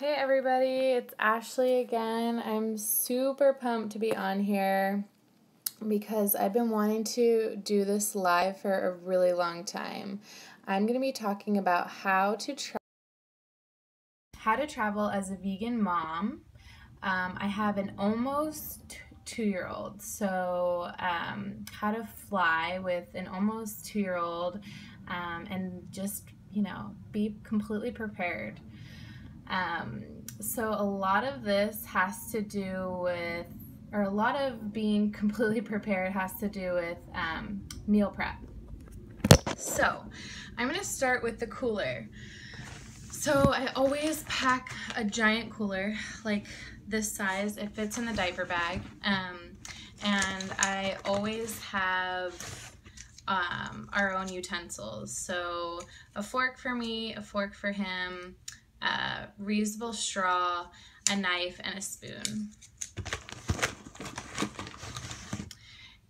Hey everybody, it's Ashley again. I'm super pumped to be on here because I've been wanting to do this live for a really long time. I'm going to be talking about how to travel as a vegan mom. I have an almost 2-year-old, so how to fly with an almost 2-year-old and just, be completely prepared. So a lot of this has to do with, or a lot of being completely prepared has to do with meal prep. So I'm going to start with the cooler. So I always pack a giant cooler like this size. It fits in the diaper bag. And I always have our own utensils. So a fork for me, a fork for him, reusable straw, a knife, and a spoon.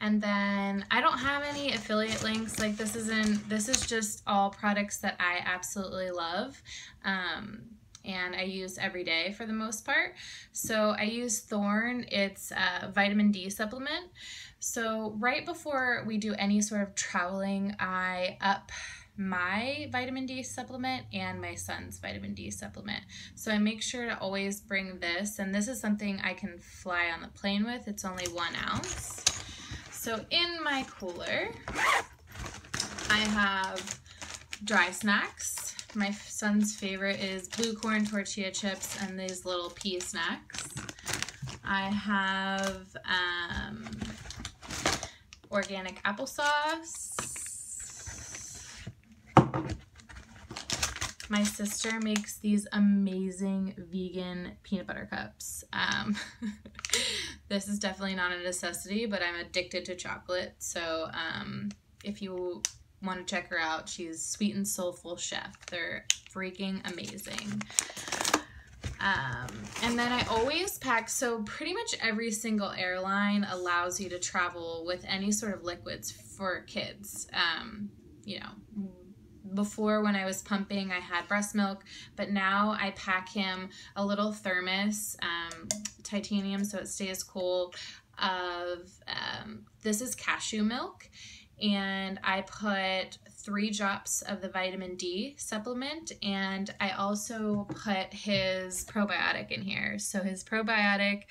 And then I don't have any affiliate links. Like this is just all products that I absolutely love. And I use every day for the most part. So I use Thorne. It's a vitamin D supplement. So right before we do any sort of traveling, I up my vitamin D supplement and my son's vitamin D supplement. So I make sure to always bring this, and this is something I can fly on the plane with. It's only 1 ounce. So in my cooler, I have dry snacks. My son's favorite is blue corn tortilla chips and these little pea snacks. I have organic applesauce. My sister makes these amazing vegan peanut butter cups. This is definitely not a necessity, but I'm addicted to chocolate. So if you want to check her out, she's Sweet and Soulful Chef. They're freaking amazing. And then I always pack, so pretty much every single airline allows you to travel with any sort of liquids for kids. Before, when I was pumping, I had breast milk, but now I pack him a little thermos, titanium, so it stays cool, of, this is cashew milk, and I put 3 drops of the vitamin D supplement, and I also put his probiotic in here. So his probiotic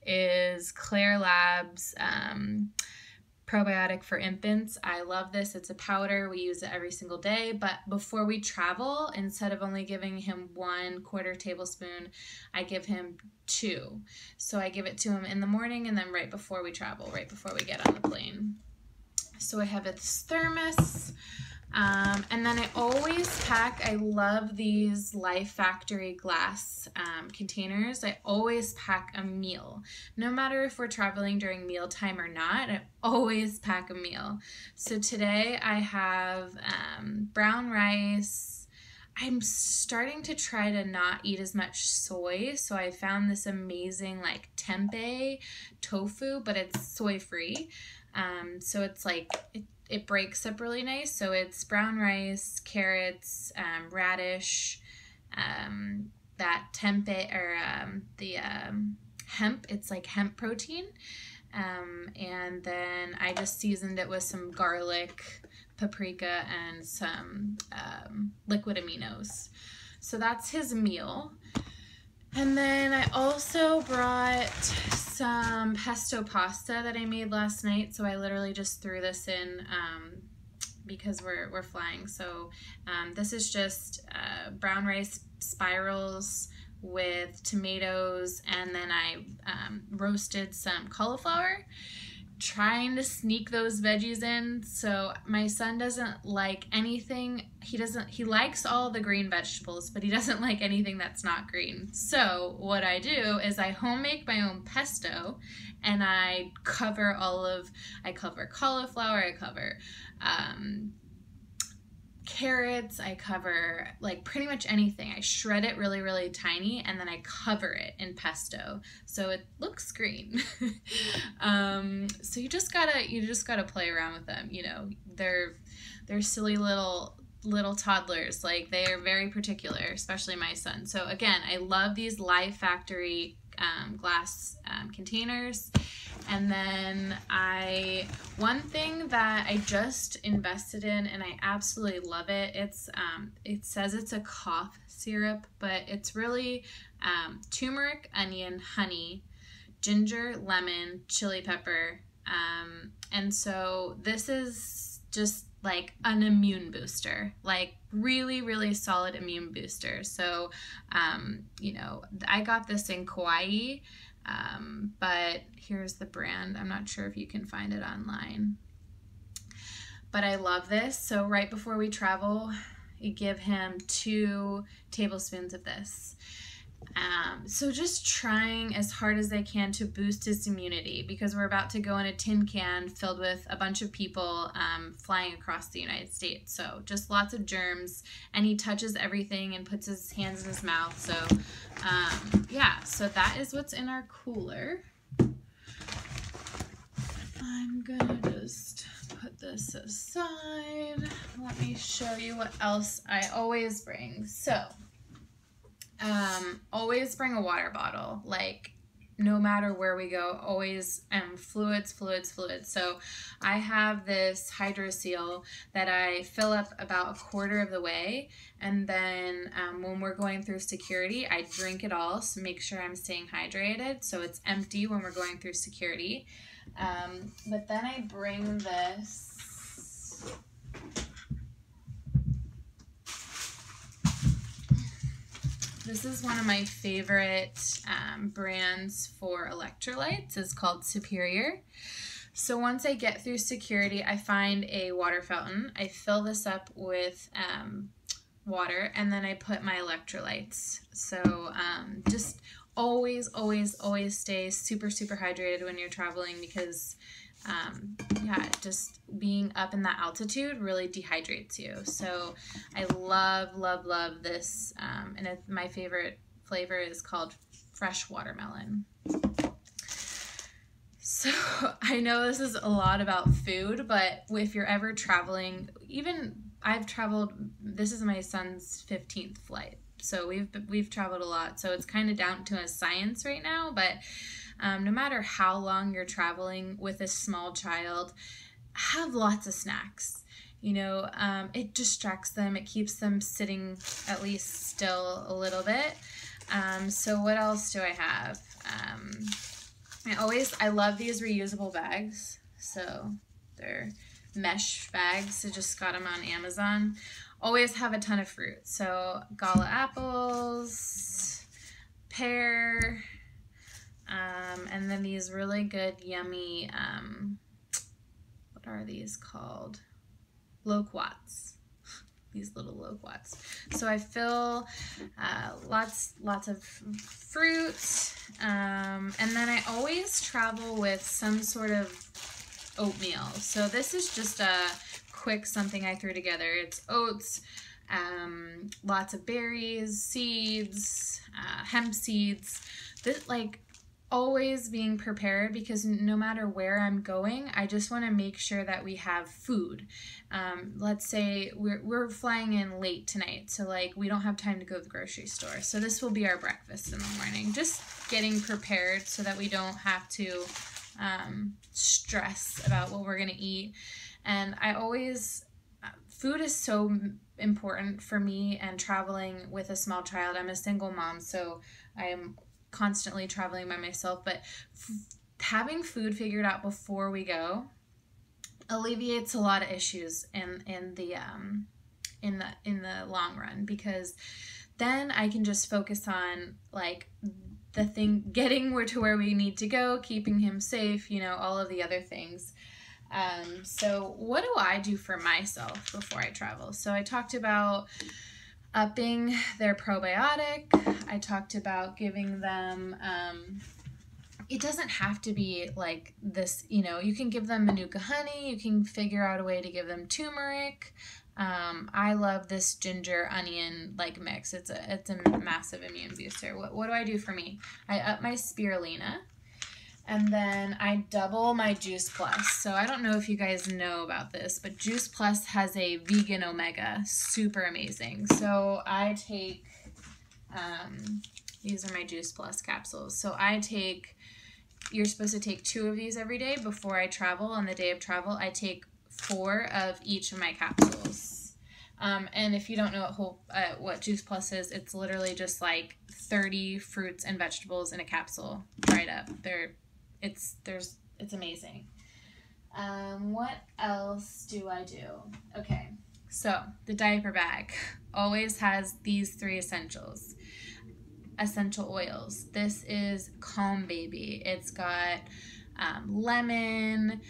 is Claire Labs, probiotic for infants. I love this. It's a powder. We use it every single day, but before we travel, instead of only giving him 1/4 tablespoon, I give him 2. So I give it to him in the morning and then right before we travel, right before we get on the plane. So I have this thermos, and then I always pack, I love these Life Factory glass containers. I always pack a meal. No matter if we're traveling during mealtime or not, I always pack a meal. So today I have brown rice. I'm starting to try to not eat as much soy, so I found this amazing like tempeh tofu, but it's soy-free. So it's like, it breaks up really nice. So it's brown rice, carrots, radish, that tempeh, or the hemp, it's like hemp protein. And then I just seasoned it with some garlic, paprika, and some liquid aminos. So that's his meal. And then I also brought some pesto pasta that I made last night. So I literally just threw this in because we're flying. So this is just brown rice spirals with tomatoes, and then I roasted some cauliflower, trying to sneak those veggies in. So my son doesn't like anything, he likes all the green vegetables, but he doesn't like anything that's not green. So what I do is I home make my own pesto, and I cover I cover cauliflower, I cover carrots, I cover like pretty much anything. I shred it really, really tiny, and then I cover it in pesto so it looks green. So you just gotta play around with them. They're silly little little toddlers. Like, they are very particular, especially my son. So again, I love these Live Factory glass containers. And then one thing that I just invested in, and I absolutely love it, it says it's a cough syrup, but it's really turmeric, onion, honey, ginger, lemon, chili pepper, and so this is just like an immune booster, like really, really solid immune booster. So, you know, I got this in Kauai, but here's the brand. I'm not sure if you can find it online, but I love this. So right before we travel, you give him 2 tablespoons of this. So just trying as hard as I can to boost his immunity, because we're about to go in a tin can filled with a bunch of people flying across the United States. So just lots of germs, and he touches everything and puts his hands in his mouth. So yeah, so that is what's in our cooler. I'm gonna just put this aside. Let me show you what else I always bring. So always bring a water bottle, like no matter where we go, always, fluids. So I have this Hydro-Seal that I fill up about 1/4 of the way, and then when we're going through security, I drink it all to make sure I'm staying hydrated, so it's empty when we're going through security. But then I bring this. This is one of my favorite brands for electrolytes. It's called Superior. So once I get through security, I find a water fountain. I fill this up with water, and then I put my electrolytes. So just always stay super hydrated when you're traveling, because yeah, just being up in that altitude really dehydrates you. So I love this, and my favorite flavor is called fresh watermelon. So I know this is a lot about food, but if you're ever traveling, even I've traveled, this is my son's 15th flight, so we've traveled a lot, so it's kind of down to a science right now, but no matter how long you're traveling with a small child, have lots of snacks. You know, it distracts them. It keeps them sitting at least still a little bit. So what else do I have? I love these reusable bags. So they're mesh bags. I just got them on Amazon. Always have a ton of fruit. So gala apples, pear, and then these really good, yummy, what are these called? Loquats. These little loquats. So I fill lots of fruit, and then I always travel with some sort of oatmeal. So this is just a quick something I threw together. It's oats, lots of berries, seeds, hemp seeds. This, like, always being prepared, because no matter where I'm going, I just want to make sure that we have food. Let's say we're flying in late tonight, so like we don't have time to go to the grocery store. So this will be our breakfast in the morning. Just getting prepared so that we don't have to stress about what we're going to eat. And I always, food is so important for me, and traveling with a small child. I'm a single mom, so I am constantly traveling by myself, but having food figured out before we go alleviates a lot of issues in the long run, because then I can just focus on like getting to where we need to go, keeping him safe, you know, all of the other things. So what do I do for myself before I travel? So I talked about upping their probiotic. I talked about giving them, it doesn't have to be like this, you know, you can give them Manuka honey, you can figure out a way to give them turmeric. I love this ginger onion like mix. It's a massive immune booster. What do I do for me? I up my spirulina. And then I double my Juice Plus. So I don't know if you guys know about this, but Juice Plus has a vegan omega. Super amazing. So I take, these are my Juice Plus capsules. So you're supposed to take 2 of these every day before I travel. On the day of travel, I take 4 of each of my capsules. And if you don't know what Juice Plus is, it's literally just like 30 fruits and vegetables in a capsule, dried up. It's amazing. What else do I do? Okay, so the diaper bag always has these 3 essential oils. This is Calm Baby. It's got lemon,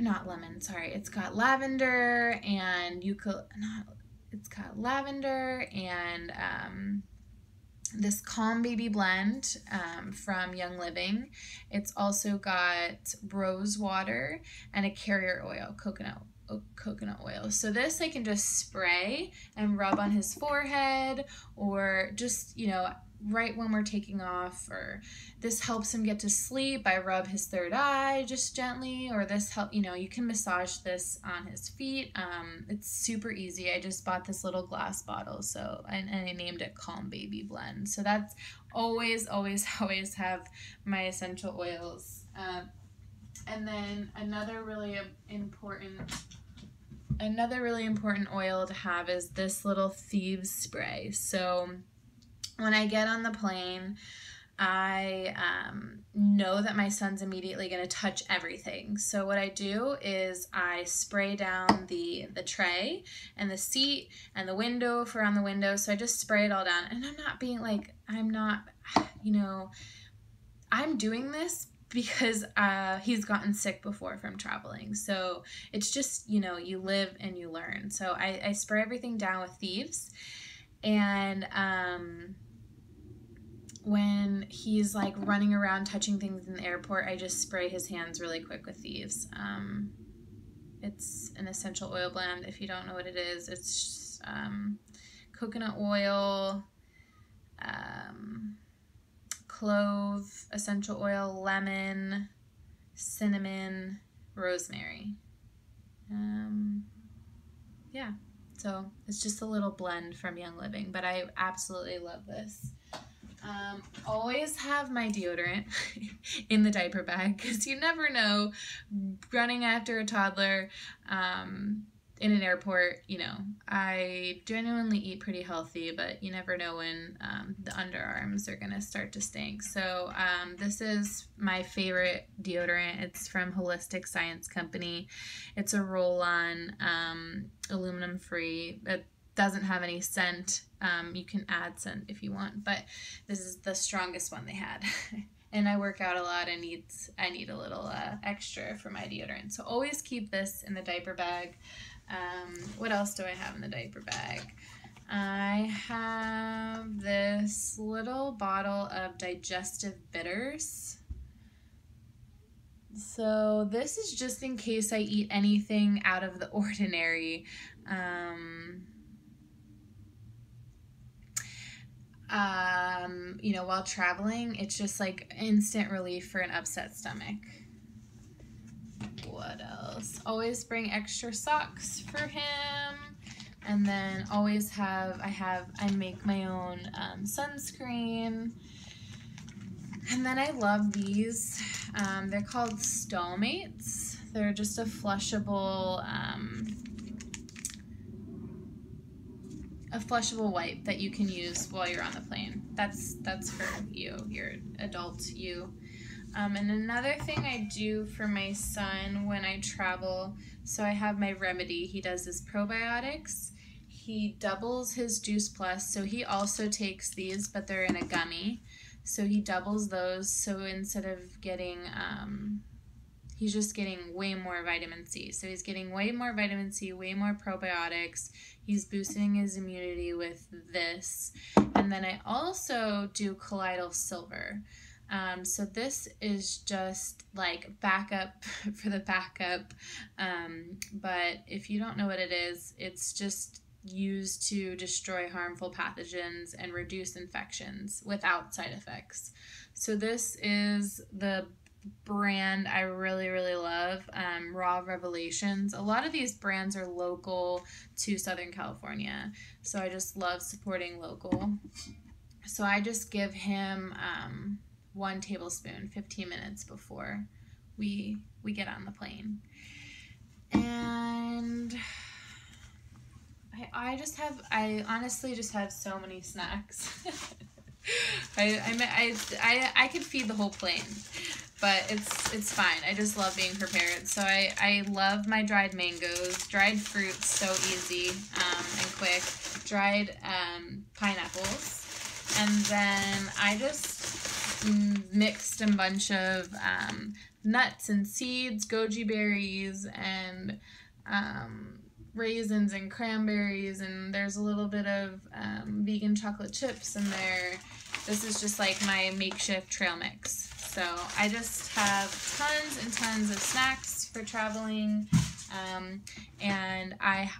not lemon, sorry. It's got lavender and this Calm Baby blend from Young Living. It's also got rose water and a carrier oil, coconut oil. So this I can just spray and rub on his forehead, or just, right when we're taking off, or this helps him get to sleep. I rub his third eye just gently, or this you can massage this on his feet. It's super easy. I just bought this little glass bottle, so and I named it Calm Baby Blend. So that's always have my essential oils. And then another really important oil to have is this little thieves spray. So when I get on the plane, I know that my son's immediately going to touch everything. So what I do is I spray down the tray and the seat and the window, around the window. So I just spray it all down. And I'm doing this because he's gotten sick before from traveling. So it's just, you live and you learn. So I spray everything down with thieves. And when he's like running around touching things in the airport, I just spray his hands really quick with thieves. It's an essential oil blend. If you don't know what it is, it's just, coconut oil, clove, essential oil, lemon, cinnamon, rosemary. Yeah, so it's just a little blend from Young Living, but I absolutely love this. Always have my deodorant in the diaper bag, because you never know, running after a toddler in an airport. I genuinely eat pretty healthy, but you never know when the underarms are gonna start to stink. So this is my favorite deodorant. It's from Holistic Science Company. It's a roll-on, aluminum free. It doesn't have any scent. You can add scent if you want, but this is the strongest one they had. And I work out a lot and I need a little extra for my deodorant. So always keep this in the diaper bag. What else do I have in the diaper bag? I have this little bottle of digestive bitters. So this is just in case I eat anything out of the ordinary. While traveling, it's just like instant relief for an upset stomach. What else? Always bring extra socks for him. And then always I make my own sunscreen. And then I love these. They're called Stallmates. They're just a flushable wipe that you can use while you're on the plane. That's for you, your adult you. And another thing I do for my son when I travel, so I have my Remedy. He does his probiotics. He doubles his Juice Plus, so he also takes these, but they're in a gummy. So he doubles those, so instead of getting, he's just getting way more vitamin C. So he's getting way more vitamin C, way more probiotics. He's boosting his immunity with this. And then I also do Colloidal Silver. So this is just like backup for the backup. But if you don't know what it is, it's just used to destroy harmful pathogens and reduce infections without side effects. So this is the brand I really, really love, Raw Revelations. A lot of these brands are local to Southern California, so I just love supporting local. So I just give him 1 tablespoon 15 minutes before we get on the plane. And I honestly just have so many snacks. I could feed the whole plane, but it's fine. I just love being prepared. So I love my dried mangoes, dried fruits, so easy and quick, dried pineapples, and then I just mixed a bunch of nuts and seeds, goji berries, and raisins and cranberries, and there's a little bit of vegan chocolate chips in there. This is just like my makeshift trail mix. So I just have tons and tons of snacks for traveling, and I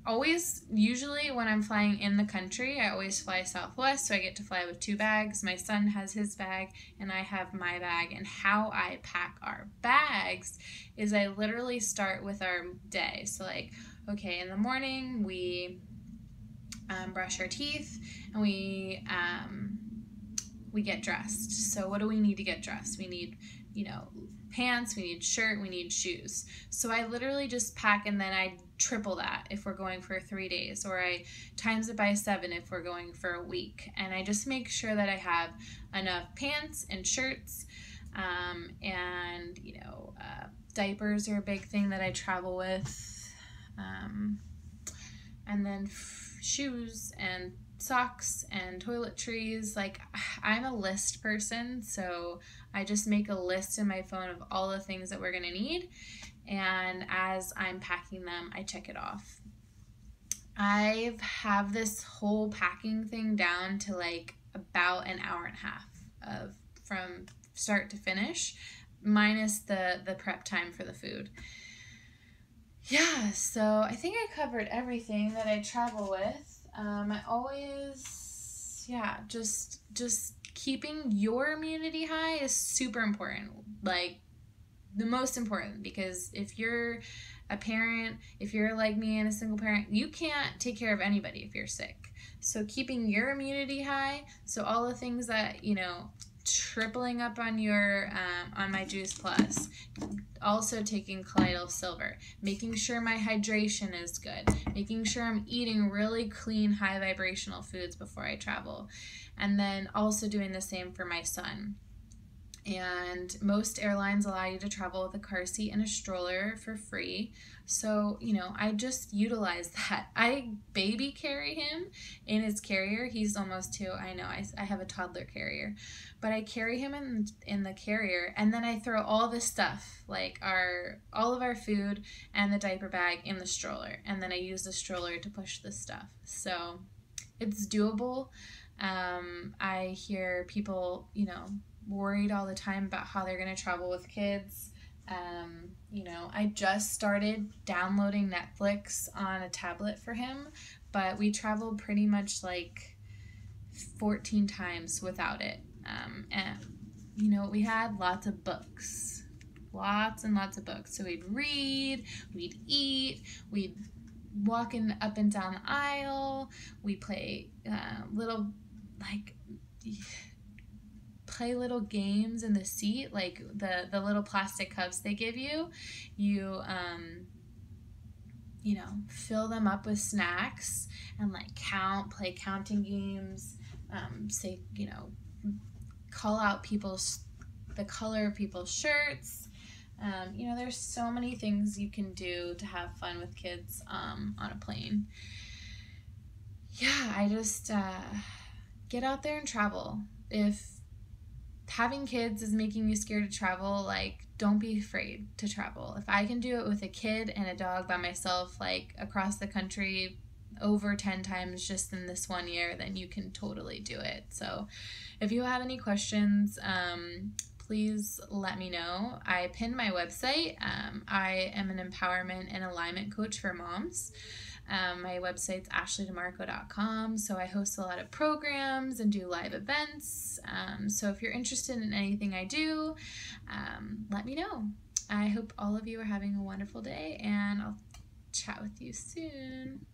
always, usually when I'm flying in the country, I always fly Southwest, so I get to fly with 2 bags. My son has his bag, and I have my bag. And how I pack our bags is I literally start with our day. So like, okay, in the morning, we brush our teeth, and we get dressed. So what do we need to get dressed? We need, pants, we need shirt, we need shoes. So I literally just pack, and then I triple that if we're going for 3 days, or I times it by 7 if we're going for a week. And I just make sure that I have enough pants and shirts, and diapers are a big thing that I travel with, and then shoes and socks and toiletries. Like, I'm a list person, so I just make a list in my phone of all the things that we're gonna need, and as I'm packing them, I check it off. I have this whole packing thing down to like about an hour and a half of from start to finish, minus the prep time for the food. Yeah, so I think I covered everything that I travel with. I always, just keeping your immunity high is super important. Like, the most important, because if you're a parent, if you're like me and a single parent, you can't take care of anybody if you're sick. So keeping your immunity high, so all the things that, tripling up on your on my Juice Plus, also taking colloidal silver, making sure my hydration is good, making sure I'm eating really clean, high vibrational foods before I travel, and then also doing the same for my son. And most airlines allow you to travel with a car seat and a stroller for free. So, I just utilize that. I baby carry him in his carrier. He's almost 2. I know, I have a toddler carrier. But I carry him in the carrier, and then I throw all this stuff, like all of our food and the diaper bag, in the stroller. And then I use the stroller to push the stuff. So it's doable. I hear people, worried all the time about how they're going to travel with kids. I just started downloading Netflix on a tablet for him, but we traveled pretty much like 14 times without it. And we had lots of books, lots and lots of books. So we'd read, we'd eat, we'd walk up and down the aisle, we play play little games in the seat, like the little plastic cups they give you. You fill them up with snacks and play counting games, call out the color of people's shirts. There's so many things you can do to have fun with kids on a plane. Yeah, I just get out there and travel. If having kids is making you scared to travel, don't be afraid to travel. If I can do it with a kid and a dog by myself, across the country over 10 times just in this 1 year, then you can totally do it. So if you have any questions, please let me know. I pinned my website. I am an empowerment and alignment coach for moms. My website's ashleydemarco.com. So I host a lot of programs and do live events. So if you're interested in anything I do, let me know. I hope all of you are having a wonderful day, and I'll chat with you soon.